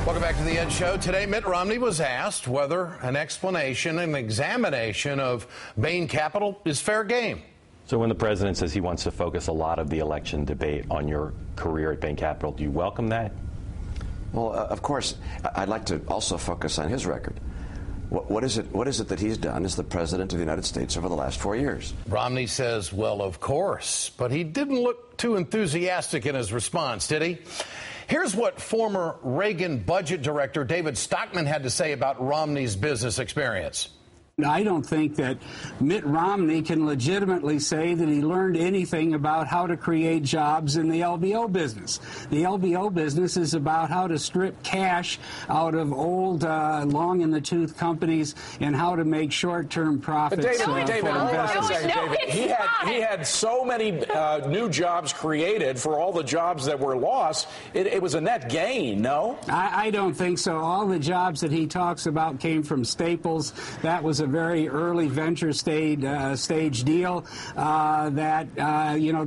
Welcome back to the Ed Show. Today, Mitt Romney was asked whether an explanation and examination of Bain Capital is fair game. So when the president says he wants to focus a lot of the election debate on your career at Bain Capital, do you welcome that? Well, of course, I'd like to also focus on his record. What is it that he's done as the president of the United States over the last 4 years? Romney says, well, of course. But he didn't look too enthusiastic in his response, did he? Here's what former Reagan budget director David Stockman had to say about Romney's business experience. I don't think that Mitt Romney can legitimately say that he learned anything about how to create jobs in the LBO business. The LBO business is about how to strip cash out of old, long-in-the-tooth companies and how to make short-term profits. But for investors. He had so many new jobs created for all the jobs that were lost. It was a net gain, no? I don't think so. All the jobs that he talks about came from Staples. That was a very early venture stage deal that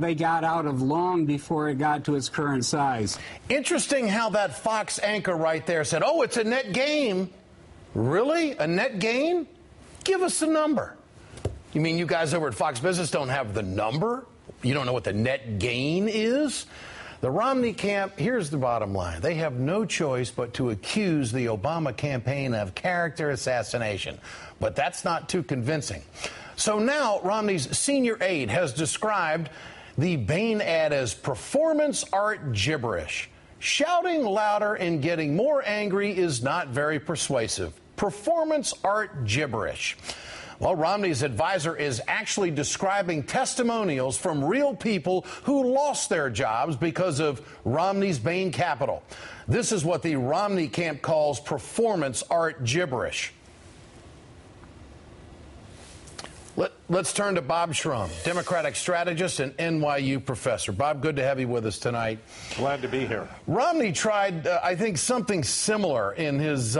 they got out of long before it got to its current size. Interesting how that Fox anchor right there said, oh, it's a net gain. Really? A net gain? Give us the number. You mean you guys over at Fox Business don't have the number? You don't know what the net gain is? The Romney camp, here's the bottom line. They have no choice but to accuse the Obama campaign of character assassination. But that's not too convincing. So now Romney's senior aide has described the Bain ad as performance art gibberish. Shouting louder and getting more angry is not very persuasive. Performance art gibberish. Well, Romney's advisor is actually describing testimonials from real people who lost their jobs because of Romney's Bain Capital. This is what the Romney camp calls performance art gibberish. Let's turn to Bob Shrum, Democratic strategist and NYU professor. Bob, good to have you with us tonight. Glad to be here. Romney tried, I think, something similar in his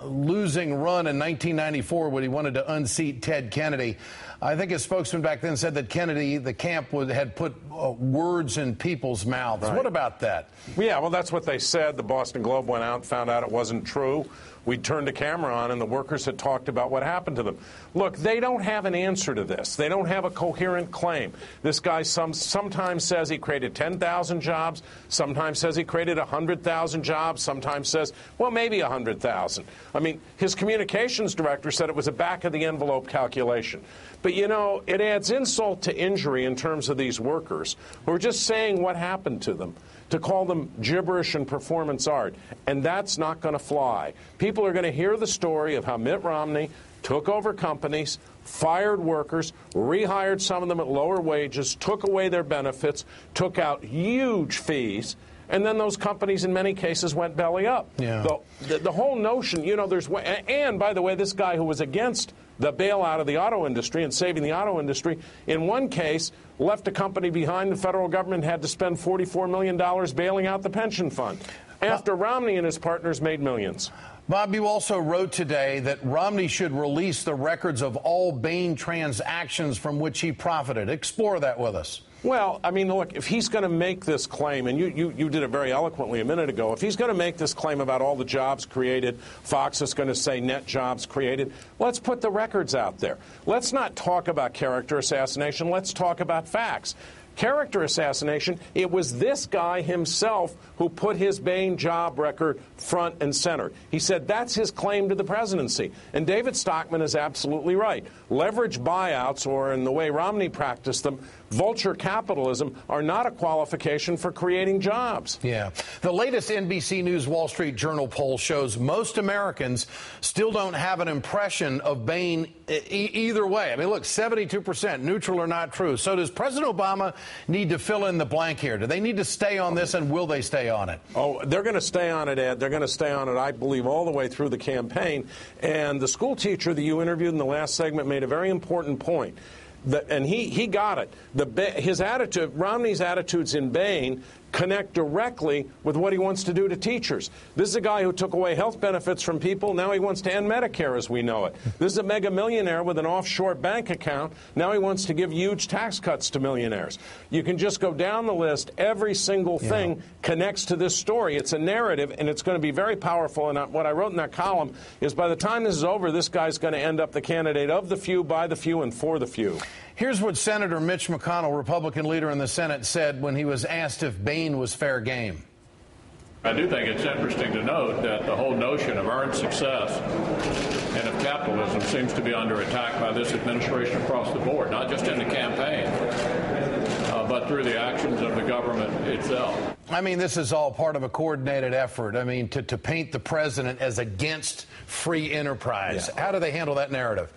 losing run in 1994 when he wanted to unseat Ted Kennedy. I think his spokesman back then said that Kennedy, the camp, had put words in people's mouths. Right. What about that? Yeah, well, that's what they said. The Boston Globe went out and found out it wasn't true. We turned the camera on, and the workers had talked about what happened to them. Look, they don't have an answer to this. They don't have a coherent claim. This guy sometimes says he created 10,000 jobs, sometimes says he created 100,000 jobs, sometimes says, well, maybe 100,000. I mean, his communications director said it was a back-of-the-envelope calculation. But, you know, it adds insult to injury in terms of these workers who are just saying what happened to them, to call them gibberish and performance art. And that's not going to fly. People are going to hear the story of how Mitt Romney took over companies, fired workers, rehired some of them at lower wages, took away their benefits, took out huge fees, and then those companies in many cases went belly up. Yeah. The whole notion, you know, and by the way, this guy who was against the bailout of the auto industry and saving the auto industry, in one case, left a company behind. The federal government had to spend $44 million bailing out the pension fund after Romney and his partners made millions. Bob, you also wrote today that Romney should release the records of all Bain transactions from which he profited. Explore that with us. Well, I mean, look, if he's going to make this claim, and you did it very eloquently a minute ago, if he's going to make this claim about all the jobs created, Fox is going to say net jobs created, let's put the records out there. Let's not talk about character assassination. Let's talk about facts. Character assassination, it was this guy himself who put his Bain job record front and center. He said that's his claim to the presidency. And David Stockman is absolutely right. Leverage buyouts, or in the way Romney practiced them, vulture capitalism, are not a qualification for creating jobs. Yeah. The latest NBC News Wall Street Journal poll shows most Americans still don't have an impression of Bain either way. I mean, look, 72%, neutral or not true. So does President Obama need to fill in the blank here? Do they need to stay on this, and will they stay on it? Oh, they're going to stay on it, Ed. They're going to stay on it, I believe, all the way through the campaign. And the school teacher that you interviewed in the last segment made a very important point. And he got it. His attitude, Romney's attitudes in Bain, connect directly with what he wants to do to teachers. This is a guy who took away health benefits from people. Now he wants to end Medicare as we know it. This is a mega millionaire with an offshore bank account. Now he wants to give huge tax cuts to millionaires. You can just go down the list. Every single thing connects to this story. It's a narrative, and it's going to be very powerful. And what I wrote in that column is by the time this is over, this guy's going to end up the candidate of the few, by the few, and for the few. Here's what Senator Mitch McConnell, Republican leader in the Senate, said when he was asked if Bain was fair game. I do think it's interesting to note that the whole notion of earned success and of capitalism seems to be under attack by this administration across the board, not just in the campaign, but through the actions of the government itself. I mean, this is all part of a coordinated effort. I mean, to paint the president as against free enterprise. Yeah. How do they handle that narrative?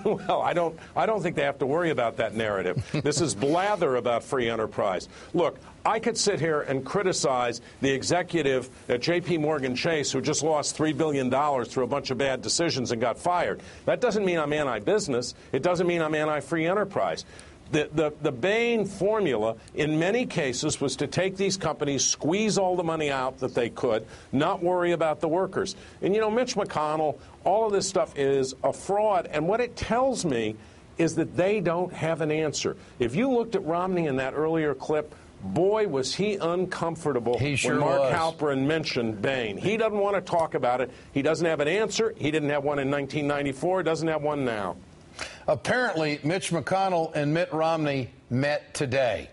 Well, I don't think they have to worry about that narrative. This is blather about free enterprise. Look, I could sit here and criticize the executive at J.P. Morgan Chase who just lost $3 billion through a bunch of bad decisions and got fired. That doesn't mean I'm anti-business. It doesn't mean I'm anti-free enterprise. The Bain formula, in many cases, was to take these companies, squeeze all the money out that they could, not worry about the workers. And, you know, Mitch McConnell, all of this stuff is a fraud. And what it tells me is that they don't have an answer. If you looked at Romney in that earlier clip, boy, was he uncomfortable when Mark Halperin mentioned Bain. He doesn't want to talk about it. He doesn't have an answer. He didn't have one in 1994. Doesn't have one now. Apparently, Mitch McConnell and Mitt Romney met today.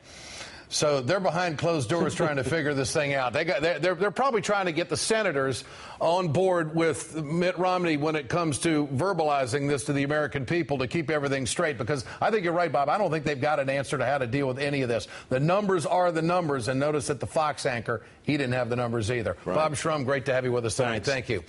So they're behind closed doors trying to figure this thing out. They're probably trying to get the senators on board with Mitt Romney when it comes to verbalizing this to the American people to keep everything straight. Because I think you're right, Bob. I don't think they've got an answer to how to deal with any of this. The numbers are the numbers. And notice that the Fox anchor, he didn't have the numbers either. Right. Bob Shrum, great to have you with us tonight. Thank you.